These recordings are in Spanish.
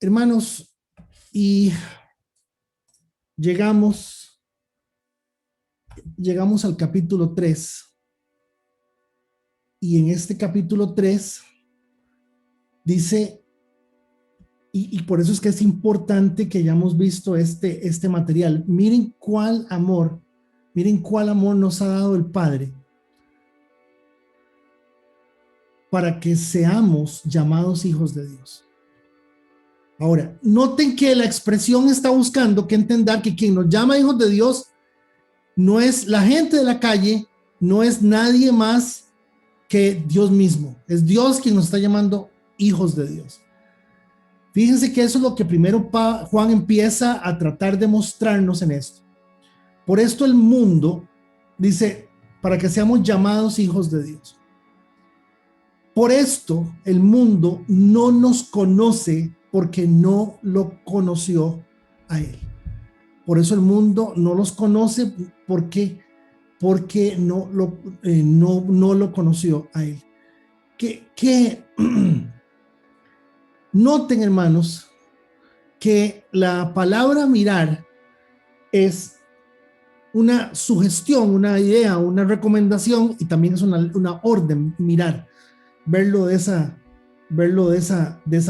Hermanos, y llegamos al capítulo 3. Y en este capítulo 3 dice, y por eso es que es importante que hayamos visto este material. Miren cuál amor nos ha dado el Padre para que seamos llamados hijos de Dios. Ahora, noten que la expresión está buscando que entender que quien nos llama hijos de Dios no es la gente de la calle, no es nadie más que Dios mismo. Es Dios quien nos está llamando hijos de Dios. Fíjense que eso es lo que primero Juan empieza a tratar de mostrarnos en esto. Por esto el mundo dice, para que seamos llamados hijos de Dios. Por esto el mundo no nos conoce porque no lo conoció a Él. Por eso el mundo no los conoce porque no lo conoció a Él. Noten, hermanos, que la palabra mirar es una sugestión, una idea, una recomendación, y también es una orden, mirar, verlo de esa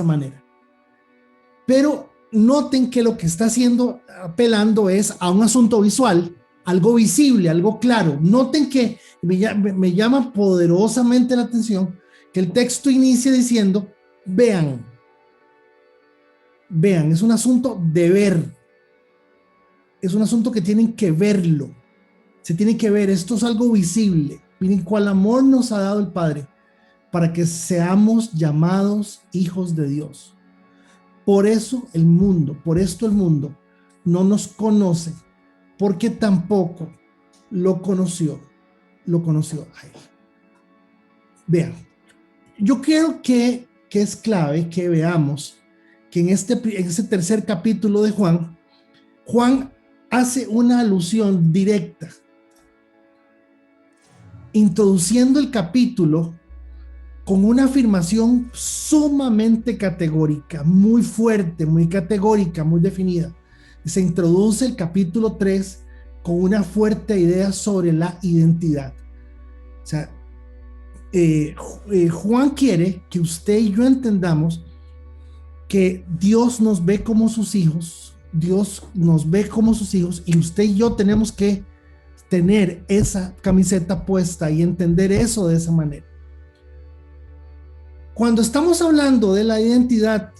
manera. Pero noten que lo que está haciendo, apelando es a un asunto visual, algo visible, algo claro. Noten que me llama poderosamente la atención que el texto inicia diciendo, vean, es un asunto de ver, es un asunto que tienen que verlo, se tiene que ver, esto es algo visible. Miren cuál amor nos ha dado el Padre para que seamos llamados hijos de Dios. Por esto el mundo no nos conoce, porque tampoco lo conoció a Él. Vean, yo creo que es clave que veamos que en este tercer capítulo de Juan hace una alusión directa, introduciendo el capítulo con una afirmación sumamente categórica, muy fuerte, muy categórica, muy definida. Se introduce el capítulo 3 con una fuerte idea sobre la identidad. O sea, Juan quiere que usted y yo entendamos que Dios nos ve como sus hijos, y usted y yo tenemos que tener esa camiseta puesta y entender eso de esa manera. Cuando estamos hablando de la identidad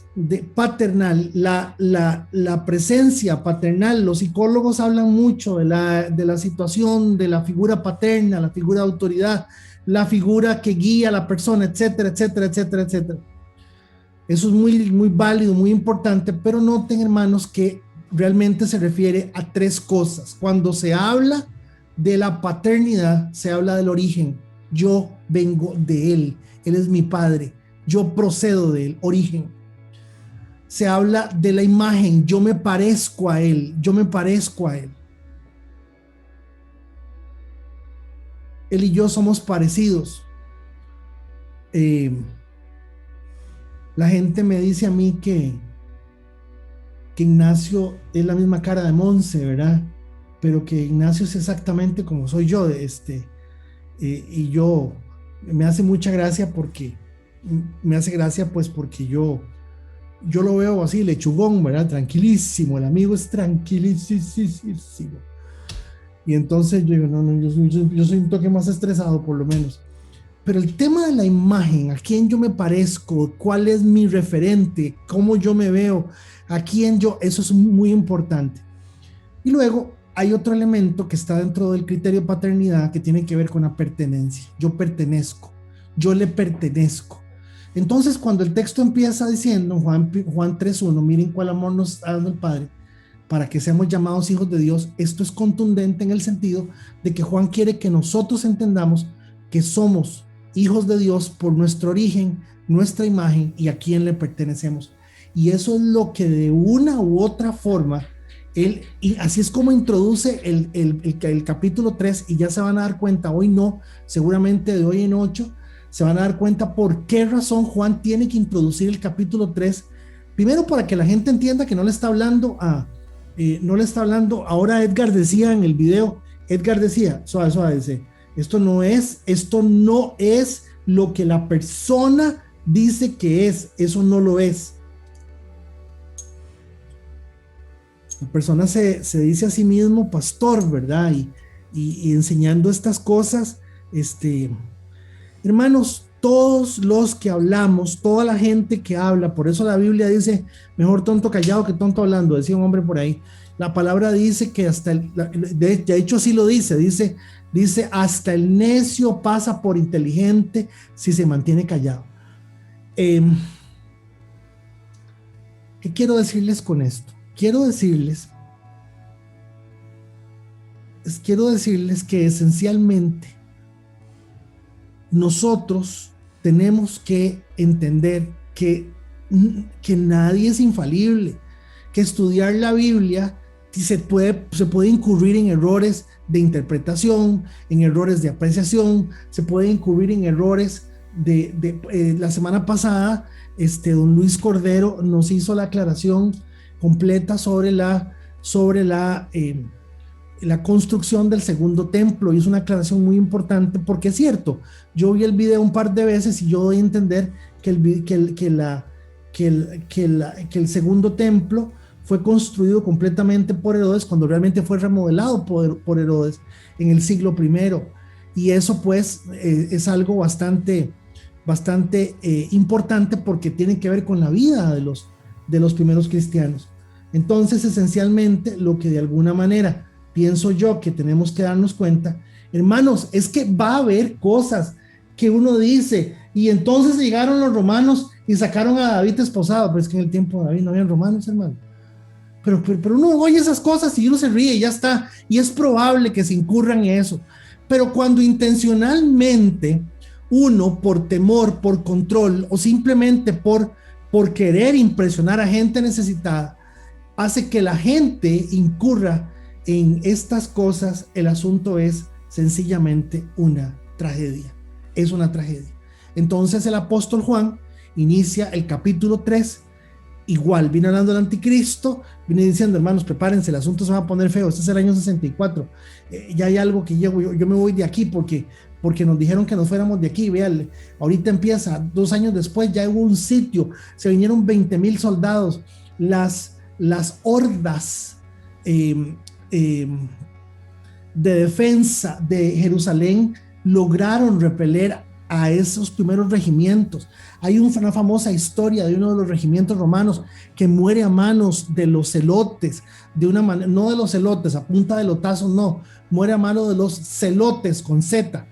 paternal, la presencia paternal, los psicólogos hablan mucho de la situación de la figura paterna, la figura de autoridad, la figura que guía a la persona, etcétera, etcétera, etcétera, etcétera. Eso es muy, muy válido, muy importante, pero noten, hermanos, que realmente se refiere a tres cosas. Cuando se habla de la paternidad, se habla del origen. Yo vengo de Él, Él es mi Padre. Yo procedo del origen. Se habla de la imagen, yo me parezco a Él. Él y yo somos parecidos. La gente me dice a mí que Ignacio es la misma cara de Monse, ¿verdad? Pero que Ignacio es exactamente como soy yo. Y yo, me hace mucha gracia porque yo lo veo así, lechugón, ¿verdad? Tranquilísimo, el amigo es tranquilísimo. Y entonces yo digo, no, yo soy un toque más estresado por lo menos. Pero el tema de la imagen, a quién yo me parezco, cuál es mi referente, cómo yo me veo, eso es muy importante. Y luego hay otro elemento que está dentro del criterio de paternidad que tiene que ver con la pertenencia. Yo pertenezco, yo le pertenezco. Entonces, cuando el texto empieza diciendo, Juan 3:1, miren cuál amor nos ha dado el Padre para que seamos llamados hijos de Dios, esto es contundente en el sentido de que Juan quiere que nosotros entendamos que somos hijos de Dios por nuestro origen, nuestra imagen y a quién le pertenecemos. Y eso es lo que de una u otra forma, y así es como introduce el capítulo 3, y ya se van a dar cuenta, hoy no, seguramente de hoy en 8, se van a dar cuenta por qué razón Juan tiene que introducir el capítulo 3 Primero, para que la gente entienda que no le está hablando no le está hablando, ahora Edgar decía en el video, Edgar decía, suave, suave, dice, esto no es lo que la persona dice que es, eso no lo es. La persona se dice a sí mismo pastor, ¿verdad? Y enseñando estas cosas, hermanos, todos los que hablamos, toda la gente que habla, por eso la Biblia dice, mejor tonto callado que tonto hablando, decía un hombre por ahí. La palabra dice que de hecho así lo dice, hasta el necio pasa por inteligente si se mantiene callado. ¿Qué quiero decirles con esto? Quiero decirles que esencialmente nosotros tenemos que entender que nadie es infalible, que estudiar la Biblia se puede incurrir en errores de interpretación, en errores de apreciación, se puede incurrir en errores la semana pasada, don Luis Cordero nos hizo la aclaración completa sobre la construcción del segundo templo, y es una aclaración muy importante porque es cierto, yo vi el video un par de veces y yo doy a entender que el segundo templo fue construido completamente por Herodes cuando realmente fue remodelado por Herodes en el siglo I, y eso pues es algo bastante importante porque tiene que ver con la vida de los primeros cristianos. Entonces, esencialmente, lo que de alguna manera pienso yo que tenemos que darnos cuenta, hermanos, es que va a haber cosas que uno dice, y entonces llegaron los romanos y sacaron a David esposado, pero es que en el tiempo de David no habían romanos, hermano. Pero uno oye esas cosas y uno se ríe y ya está, y es probable que se incurran en eso. Pero cuando intencionalmente uno, por temor, por control o simplemente por querer impresionar a gente necesitada, hace que la gente incurra en estas cosas, el asunto es sencillamente una tragedia. Es una tragedia. Entonces el apóstol Juan inicia el capítulo 3, igual, viene hablando del anticristo, viene diciendo, hermanos, prepárense, el asunto se va a poner feo, este es el año 64, ya hay algo que yo me voy de aquí porque nos dijeron que nos fuéramos de aquí, vean, ahorita empieza, 2 años después ya hubo un sitio, se vinieron 20,000 soldados, las hordas de defensa de Jerusalén lograron repeler a esos primeros regimientos. Hay una famosa historia de uno de los regimientos romanos que muere a manos de los celotes, de una manera, no de los celotes a punta de lotazos, no, muere a mano de los celotes con Z,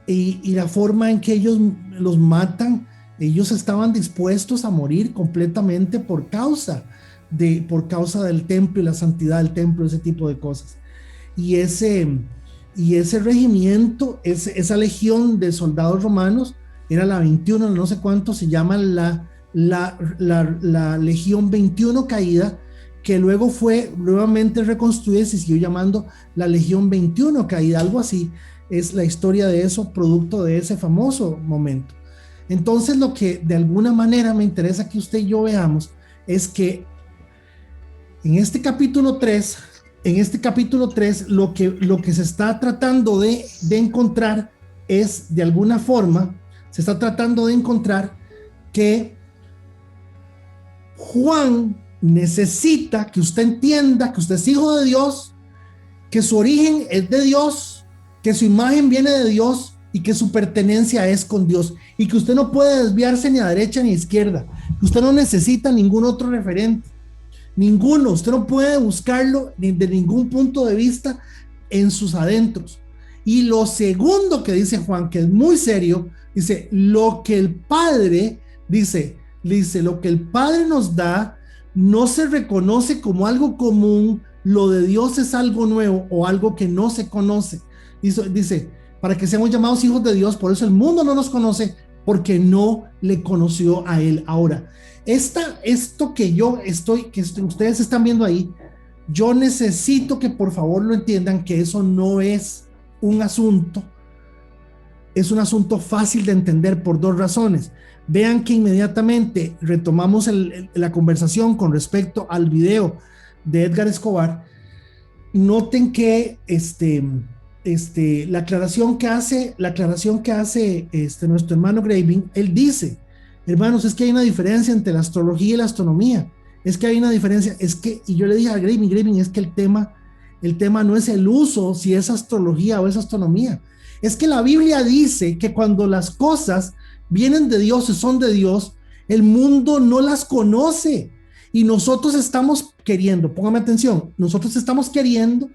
y la forma en que ellos los matan, ellos estaban dispuestos a morir completamente por causa del templo y la santidad del templo, ese tipo de cosas. Y ese regimiento, esa legión de soldados romanos, era la 21, no sé cuánto, se llama la legión 21 caída, que luego fue nuevamente reconstruida y se siguió llamando la legión 21 caída, algo así es la historia de eso, producto de ese famoso momento. Entonces, lo que de alguna manera me interesa que usted y yo veamos es que en este capítulo 3, lo que se está tratando de encontrar es, de alguna forma, se está tratando de encontrar que Juan necesita que usted entienda que usted es hijo de Dios, que su origen es de Dios, que su imagen viene de Dios y que su pertenencia es con Dios, y que usted no puede desviarse ni a derecha ni a izquierda, que usted no necesita ningún otro referente. Ninguno, usted no puede buscarlo de ningún punto de vista en sus adentros. Y lo segundo que dice Juan, que es muy serio, dice, lo que el Padre lo que el Padre nos da no se reconoce como algo común, lo de Dios es algo nuevo o algo que no se conoce. Dice, para que seamos llamados hijos de Dios, por eso el mundo no nos conoce, porque no le conoció a Él. Ahora, esto que ustedes están viendo ahí, yo necesito que por favor lo entiendan, que eso no es un asunto fácil de entender por 2 razones. Vean que inmediatamente retomamos la conversación con respecto al video de Edgar Escobar. Noten que la aclaración que hace nuestro hermano Graving, él dice, hermanos, es que hay una diferencia entre la astrología y la astronomía. Es que hay una diferencia, y yo le dije a Graving, es que el tema no es el uso, si es astrología o es astronomía. Es que la Biblia dice que cuando las cosas vienen de Dios y son de Dios, el mundo no las conoce. Y nosotros estamos queriendo, póngame atención, nosotros estamos queriendo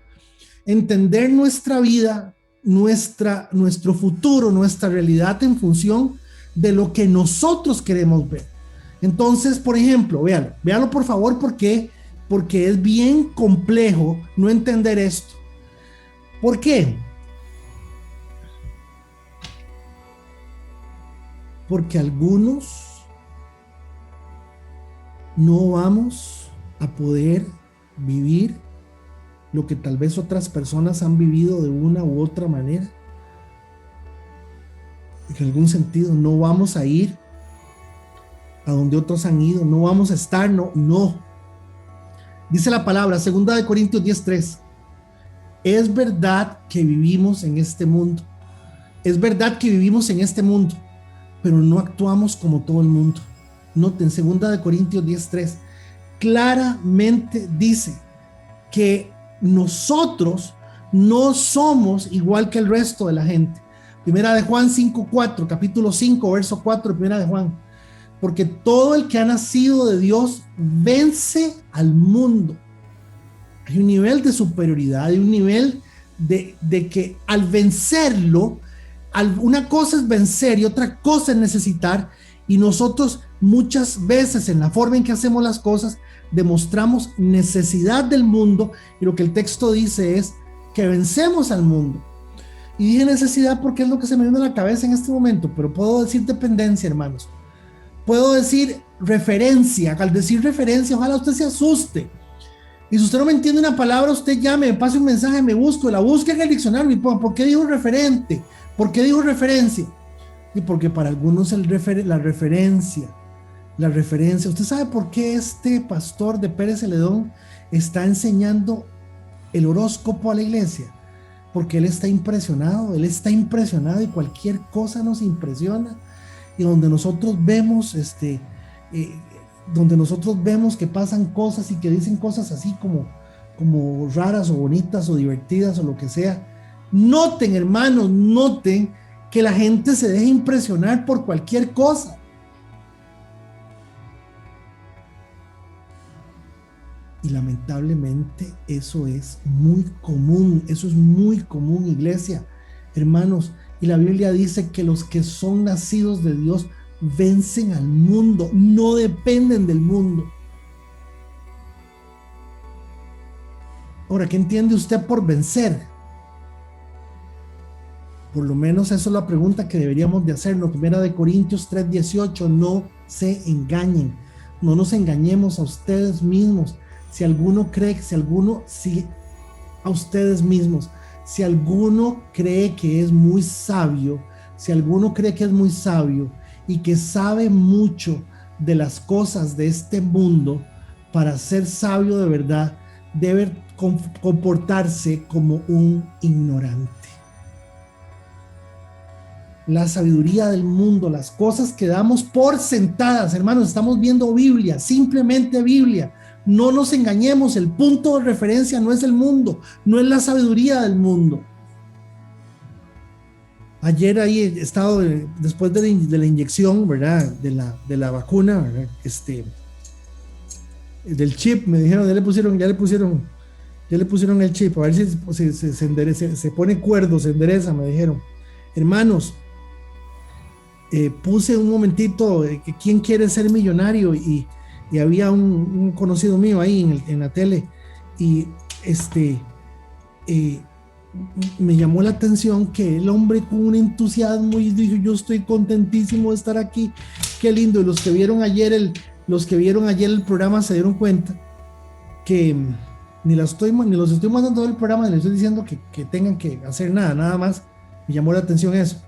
entender nuestra vida, nuestro futuro, nuestra realidad en función de lo que nosotros queremos ver. Entonces, por ejemplo, véalo por favor, porque es bien complejo no entender esto. ¿Por qué? Porque algunos no vamos a poder vivir lo que tal vez otras personas han vivido de una u otra manera. En algún sentido, no vamos a ir a donde otros han ido, no vamos a estar, no. Dice la palabra, 2 Corintios 10:3. Es verdad que vivimos en este mundo. Es verdad que vivimos en este mundo, pero no actuamos como todo el mundo. Noten, 2 Corintios 10:3. Claramente dice que nosotros no somos igual que el resto de la gente. Primera de Juan 5:4, capítulo 5, verso 4, primera de Juan. Porque todo el que ha nacido de Dios vence al mundo. Hay un nivel de superioridad, hay un nivel de que al vencerlo, una cosa es vencer y otra cosa es necesitar, y nosotros muchas veces en la forma en que hacemos las cosas demostramos necesidad del mundo, y lo que el texto dice es que vencemos al mundo. Y dije necesidad porque es lo que se me viene a la cabeza en este momento, pero puedo decir dependencia, hermanos. Puedo decir referencia. Al decir referencia, ojalá usted se asuste. Y si usted no me entiende una palabra, usted llame, me pase un mensaje, me busco, la busque en el diccionario y ponga, ¿por qué dijo referente? ¿Por qué dijo referencia? Y porque para algunos la referencia. ¿Usted sabe por qué este pastor de Pérez Celedón está enseñando el horóscopo a la iglesia? Porque él está impresionado y cualquier cosa nos impresiona. Y donde nosotros vemos que pasan cosas y que dicen cosas así como raras o bonitas o divertidas o lo que sea, noten, hermanos, noten que la gente se deja impresionar por cualquier cosa. Y lamentablemente eso es muy común, iglesia, hermanos. Y la Biblia dice que los que son nacidos de Dios vencen al mundo, no dependen del mundo. Ahora, ¿qué entiende usted por vencer? Por lo menos eso es la pregunta que deberíamos de hacernos. 1 Corintios 3:18, no se engañen, no nos engañemos a ustedes mismos. Si a ustedes mismos, si alguno cree que es muy sabio, y que sabe mucho de las cosas de este mundo, para ser sabio de verdad, debe comportarse como un ignorante. La sabiduría del mundo, las cosas que damos por sentadas, hermanos, estamos viendo Biblia, simplemente Biblia. No nos engañemos, el punto de referencia no es el mundo, no es la sabiduría del mundo. Ayer ahí he estado, después de la inyección, ¿verdad? De la vacuna, ¿verdad? Del chip, me dijeron, ya le pusieron el chip, a ver si se endereza, se pone cuerdo, se endereza, me dijeron. Hermanos, puse un momentito, ¿quién quiere ser millonario? Y había un conocido mío ahí en la tele, y me llamó la atención que el hombre con un entusiasmo y dijo, yo estoy contentísimo de estar aquí, qué lindo. Y los que vieron ayer el programa se dieron cuenta que ni los estoy mandando del programa, ni les estoy diciendo que tengan que hacer nada más. Me llamó la atención eso.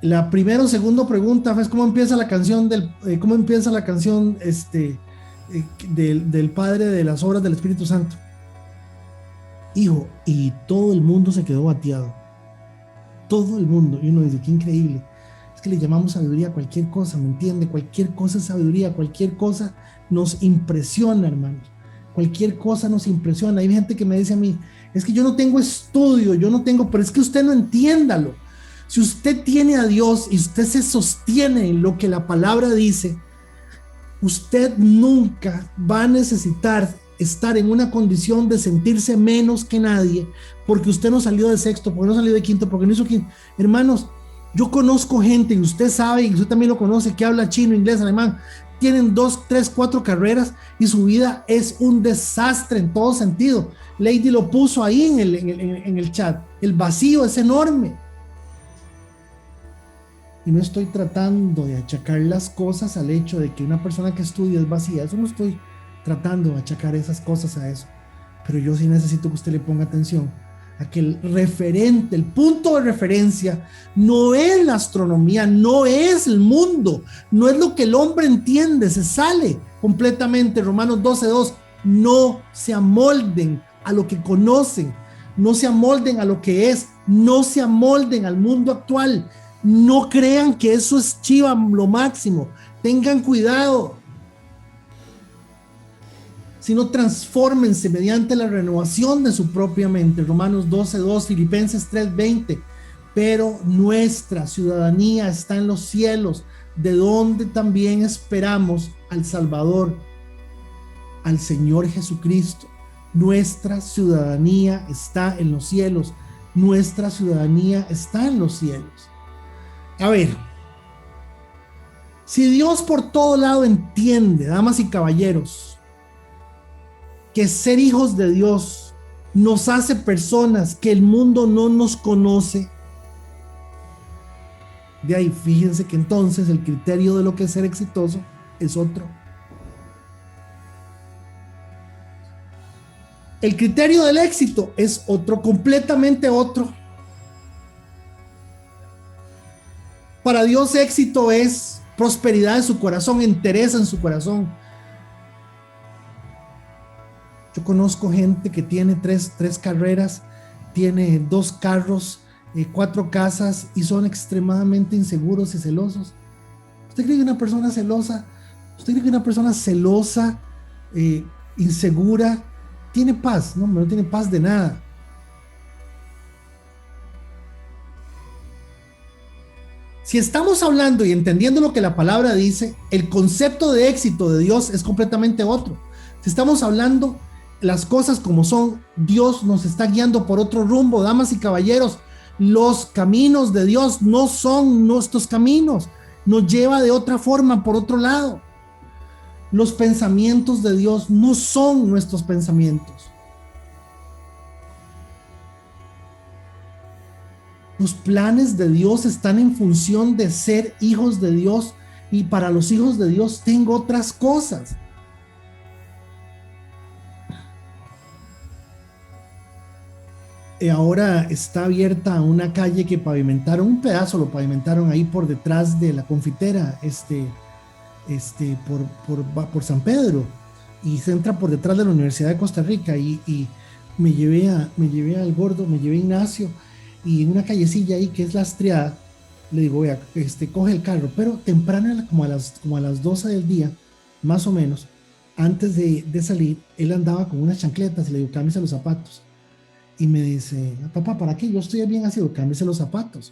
La primera o segunda pregunta es cómo empieza la canción cómo empieza la canción del Padre de las obras del Espíritu Santo. Hijo, y todo el mundo se quedó bateado. Todo el mundo. Y uno dice, qué increíble. Es que le llamamos sabiduría a cualquier cosa, ¿me entiende? Cualquier cosa es sabiduría, cualquier cosa nos impresiona, hermanos. Cualquier cosa nos impresiona. Hay gente que me dice a mí, es que yo no tengo estudio, yo no tengo, pero es que usted no entiéndalo. Si usted tiene a Dios y usted se sostiene en lo que la palabra dice, usted nunca va a necesitar estar en una condición de sentirse menos que nadie porque usted no salió de sexto, porque no salió de quinto, porque no hizo quinto. Hermanos, yo conozco gente, y usted sabe, y usted también lo conoce, que habla chino, inglés, alemán, tienen 2, 3, 4 carreras y su vida es un desastre en todo sentido. Lady lo puso ahí en el chat. El vacío es enorme. Y no estoy tratando de achacar las cosas al hecho de que una persona que estudia es vacía. Eso no estoy tratando de achacar esas cosas a eso. Pero yo sí necesito que usted le ponga atención a que el referente, el punto de referencia, no es la astronomía, no es el mundo, no es lo que el hombre entiende, se sale completamente. Romanos 12:2, no se amolden a lo que conocen, no se amolden a lo que es, no se amolden al mundo actual. No crean que eso es chiva lo máximo. Tengan cuidado. Sino transfórmense mediante la renovación de su propia mente. Romanos 12:2, Filipenses 3:20. Pero nuestra ciudadanía está en los cielos, de donde también esperamos al Salvador, al Señor Jesucristo. Nuestra ciudadanía está en los cielos. Nuestra ciudadanía está en los cielos. A ver, si Dios por todo lado entiende, damas y caballeros, que ser hijos de Dios nos hace personas que el mundo no nos conoce, de ahí fíjense que entonces el criterio de lo que es ser exitoso es otro. El criterio del éxito es otro, completamente otro. Para Dios éxito es prosperidad en su corazón, entereza en su corazón. Yo conozco gente que tiene tres carreras, tiene 2 carros, 4 casas y son extremadamente inseguros y celosos. ¿Usted cree que una persona celosa, insegura, tiene paz? No tiene paz de nada. Si estamos hablando y entendiendo lo que la palabra dice, el concepto de éxito de Dios es completamente otro. Si estamos hablando las cosas como son, Dios nos está guiando por otro rumbo, damas y caballeros. Los caminos de Dios no son nuestros caminos, nos lleva de otra forma, por otro lado. Los pensamientos de Dios no son nuestros pensamientos. Los planes de Dios están en función de ser hijos de Dios, y para los hijos de Dios tengo otras cosas. Ahora está abierta una calle que pavimentaron, un pedazo lo pavimentaron ahí por detrás de la confitera, por San Pedro, y se entra por detrás de la Universidad de Costa Rica, y me llevé al gordo, me llevé a Ignacio, y en una callecilla ahí que es la Estriada, le digo, vea, coge el carro, pero temprano, como a las 12 del día, más o menos, antes de salir, él andaba con unas chancletas, y le digo, cámbiese los zapatos. Y me dice, papá, ¿para qué? Yo estoy bien así, cámbiese los zapatos.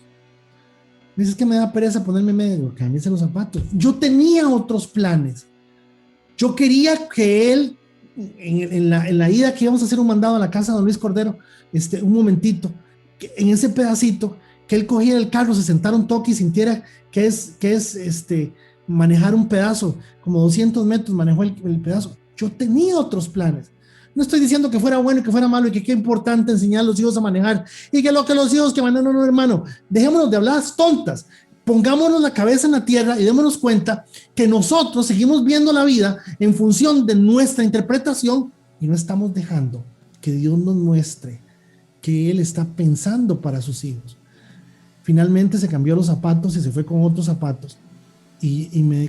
Me dice, es que me da pereza ponerme medio, cámbiese los zapatos. Yo tenía otros planes. Yo quería que él, en la ida que íbamos a hacer un mandado a la casa de don Luis Cordero, un momentito, que en ese pedacito, que él cogiera el carro, se sentara un toque y sintiera que es manejar un pedazo, como 200 metros manejó el pedazo. Yo tenía otros planes. No estoy diciendo que fuera bueno y que fuera malo y que qué importante enseñar a los hijos a manejar y que los hijos que manejan, no, hermano, dejémonos de hablar tontas, pongámonos la cabeza en la tierra y démonos cuenta que nosotros seguimos viendo la vida en función de nuestra interpretación y no estamos dejando que Dios nos muestre que Él está pensando para sus hijos. Finalmente se cambió los zapatos y se fue con otros zapatos.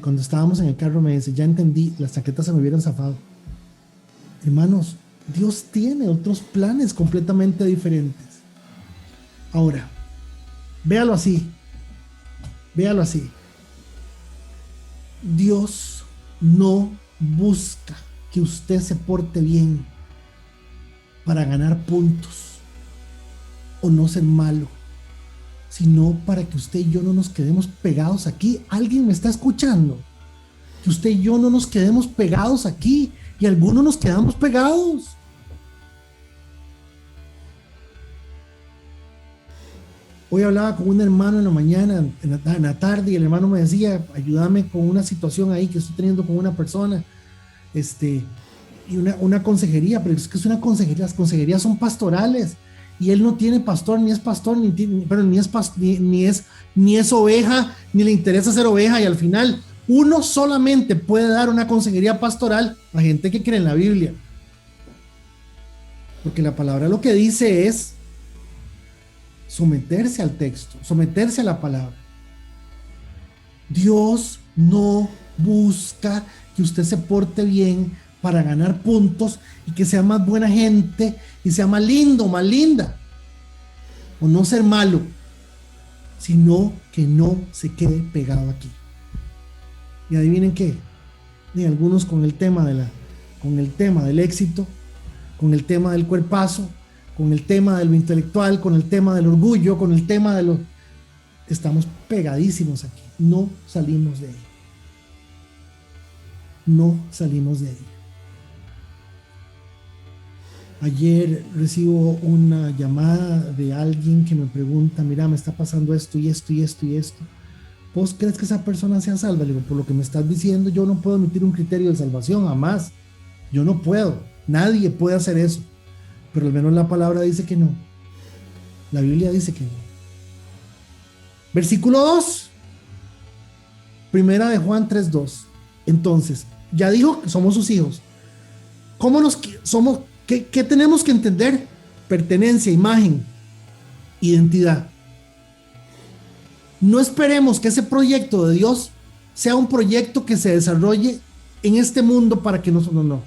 Cuando estábamos en el carro me dice, ya entendí, las chaquetas se me hubieran zafado. Hermanos, Dios tiene otros planes completamente diferentes. Ahora, véalo así. Véalo así. Dios no busca que usted se porte bien para ganar puntos o no ser malo, sino para que usted y yo no nos quedemos pegados aquí. ¿Alguien me está escuchando? Que usted y yo no nos quedemos pegados aquí, y algunos nos quedamos pegados. Hoy hablaba con un hermano en la mañana, en la tarde, y el hermano me decía, ayúdame con una situación ahí que estoy teniendo con una persona, y una consejería, pero es que es una consejería, las consejerías son pastorales, y él no tiene pastor, ni es pastor, ni es oveja, ni le interesa ser oveja, y al final uno solamente puede dar una consejería pastoral a gente que cree en la Biblia, porque la palabra lo que dice es someterse al texto, someterse a la palabra. Dios no busca que usted se porte bien para ganar puntos y que sea más buena gente y sea más lindo, más linda, o no ser malo, sino que no se quede pegado aquí. Y adivinen qué, y algunos con el tema del éxito, con el tema del cuerpazo, con el tema de lo intelectual, con el tema del orgullo, con el tema de lo... Estamos pegadísimos aquí. No salimos de ahí. No salimos de ahí. Ayer recibo una llamada de alguien que me pregunta, mira, me está pasando esto y esto y esto y esto. ¿Vos crees que esa persona sea salva? Le digo, por lo que me estás diciendo, yo no puedo emitir un criterio de salvación, jamás. Yo no puedo. Nadie puede hacer eso. Pero al menos la palabra dice que no. La Biblia dice que no. Versículo 2. Primera de Juan 3:2. Entonces, ya dijo que somos sus hijos. ¿Cómo somos? ¿Qué tenemos que entender? Pertenencia, imagen, identidad. No esperemos que ese proyecto de Dios sea un proyecto que se desarrolle en este mundo para que nosotros no.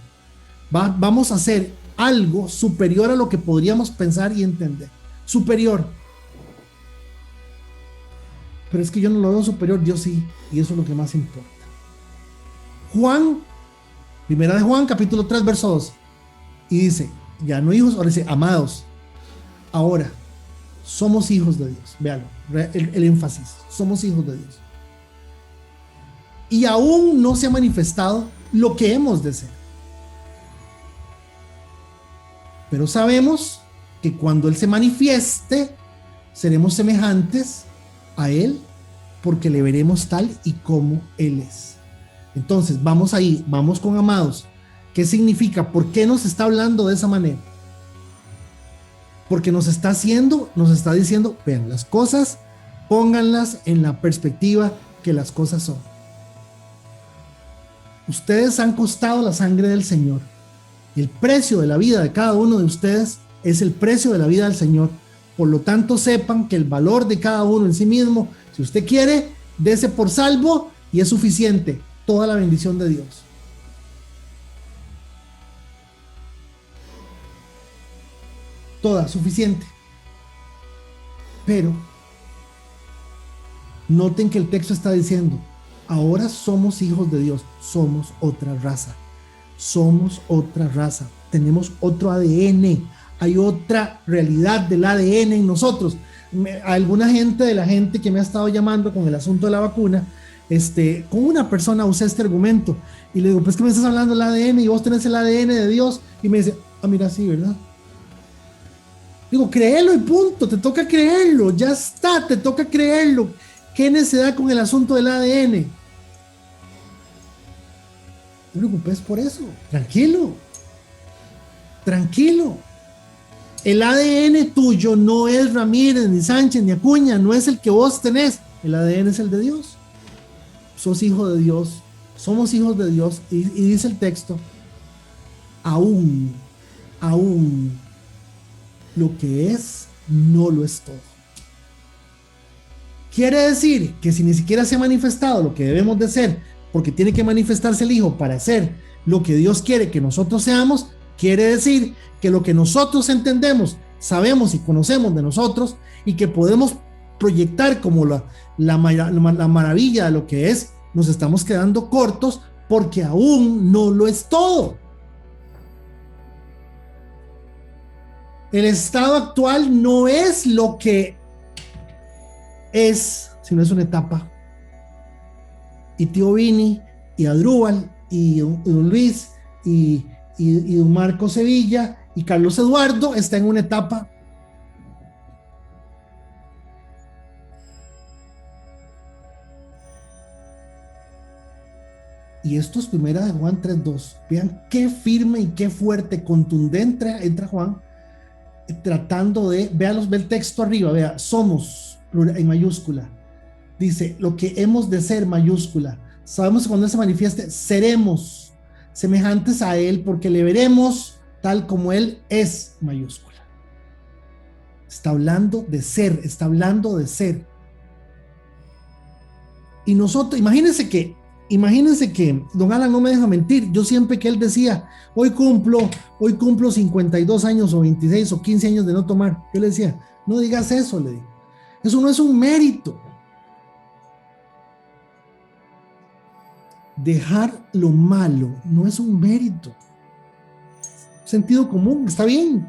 Vamos a hacer algo superior a lo que podríamos pensar y entender. Superior. Pero es que yo no lo veo superior, Dios sí. Y eso es lo que más importa. Primera de Juan, capítulo 3, verso 2. Y dice, ya no hijos, ahora dice, amados. Ahora, somos hijos de Dios. Véanlo, el énfasis. Somos hijos de Dios. Y aún no se ha manifestado lo que hemos de ser. Pero sabemos que cuando Él se manifieste, seremos semejantes a Él, porque le veremos tal y como Él es. Entonces, vamos ahí, vamos con amados. ¿Qué significa? ¿Por qué nos está hablando de esa manera? Porque nos está diciendo, vean, las cosas, pónganlas en la perspectiva que las cosas son. Ustedes han costado la sangre del Señor. El precio de la vida de cada uno de ustedes es el precio de la vida del Señor. Por lo tanto, sepan que el valor de cada uno en sí mismo, si usted quiere, dése por salvo y es suficiente. Toda la bendición de Dios. Toda, suficiente. Pero noten que el texto está diciendo, ahora somos hijos de Dios, somos otra raza. Somos otra raza, tenemos otro ADN, hay otra realidad del ADN en nosotros. Alguna gente de la gente que me ha estado llamando con el asunto de la vacuna, con una persona usé este argumento y le digo, pues que me estás hablando del ADN y vos tenés el ADN de Dios, y me dice, mira, sí, ¿verdad? Digo, créelo y punto, te toca creerlo, ya está, te toca creerlo. ¿Qué necesidad con el asunto del ADN? No te preocupes por eso, tranquilo, tranquilo. El ADN tuyo no es Ramírez, ni Sánchez, ni Acuña, no es el que vos tenés, el ADN es el de Dios. Sos hijo de Dios, somos hijos de Dios, y dice el texto, aún lo que es, no lo es todo. Quiere decir que si ni siquiera se ha manifestado lo que debemos de ser, porque tiene que manifestarse el Hijo para ser lo que Dios quiere que nosotros seamos, quiere decir que lo que nosotros entendemos, sabemos y conocemos de nosotros y que podemos proyectar como la maravilla de lo que es, nos estamos quedando cortos porque aún no lo es todo. El estado actual no es lo que es, sino es una etapa. Y tío Vini, y Adrúbal, y don Luis, y don Marco Sevilla, y Carlos Eduardo está en una etapa. Y esto es primera de Juan 3:2. Vean qué firme y qué fuerte, contundente entra Juan, tratando de, ve el texto arriba, vea, somos, en mayúscula. Dice, lo que hemos de ser, mayúscula. Sabemos que cuando Él se manifieste, seremos semejantes a Él, porque le veremos tal como Él es, mayúscula. Está hablando de ser, está hablando de ser. Y nosotros, imagínense que don Alan no me deja mentir. Yo siempre que él decía, hoy cumplo 52 años o 26 o 15 años de no tomar, yo le decía, no digas eso, le digo. Eso no es un mérito. Dejar lo malo no es un mérito. Sentido común, está bien.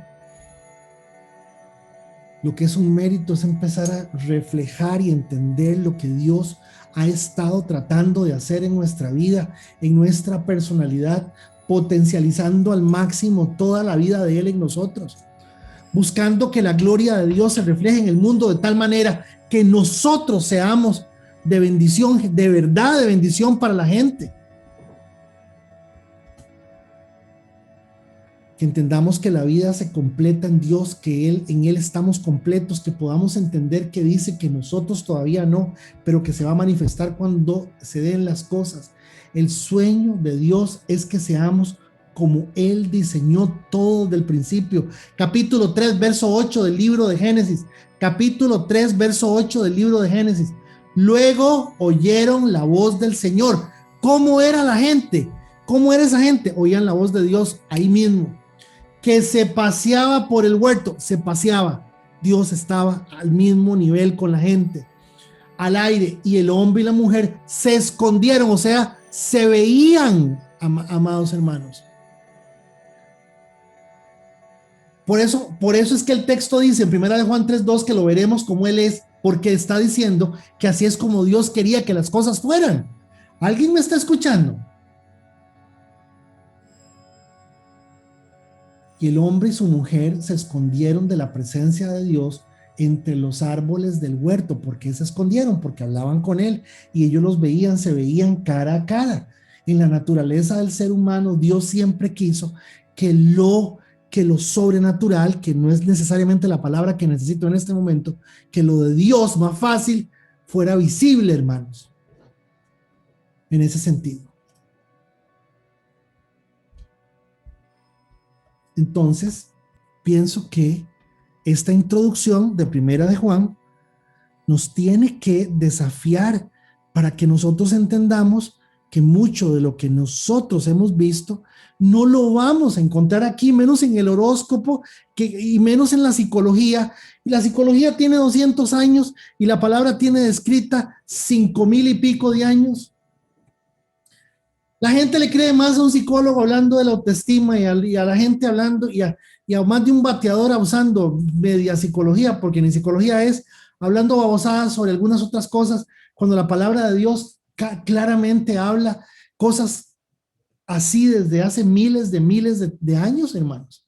Lo que es un mérito es empezar a reflejar y entender lo que Dios ha estado tratando de hacer en nuestra vida, en nuestra personalidad, potencializando al máximo toda la vida de Él en nosotros, buscando que la gloria de Dios se refleje en el mundo de tal manera que nosotros seamos de bendición, de verdad de bendición para la gente. Que entendamos que la vida se completa en Dios, que en Él estamos completos, que podamos entender que dice que nosotros todavía no, pero que se va a manifestar cuando se den las cosas. El sueño de Dios es que seamos como Él diseñó todo desde el principio. Capítulo 3, verso 8 del libro de Génesis. Capítulo 3, verso 8 del libro de Génesis. Luego oyeron la voz del Señor. ¿Cómo era la gente? ¿Cómo era esa gente? Oían la voz de Dios ahí mismo. Que se paseaba por el huerto, se paseaba. Dios estaba al mismo nivel con la gente, al aire, y el hombre y la mujer se escondieron, o sea, se veían, amados hermanos. Por eso es que el texto dice en 1 Juan 3:2 que lo veremos como Él es, porque está diciendo que así es como Dios quería que las cosas fueran. ¿Alguien me está escuchando? Y el hombre y su mujer se escondieron de la presencia de Dios entre los árboles del huerto. ¿Por qué se escondieron? Porque hablaban con Él y ellos los veían, se veían cara a cara. En la naturaleza del ser humano, Dios siempre quiso que lo sobrenatural, que no es necesariamente la palabra que necesito en este momento, que lo de Dios más fácil fuera visible, hermanos. En ese sentido. Entonces, pienso que esta introducción de Primera de Juan nos tiene que desafiar para que nosotros entendamos que mucho de lo que nosotros hemos visto no lo vamos a encontrar aquí, menos en el horóscopo y menos en la psicología. Y la psicología tiene 200 años y la palabra tiene descrita 5,000 y pico de años. La gente le cree más a un psicólogo hablando de la autoestima y a la gente hablando y a más de un bateador usando media psicología, porque ni psicología es hablando babosadas sobre algunas otras cosas, cuando la palabra de Dios claramente habla cosas así desde hace miles de años, hermanos.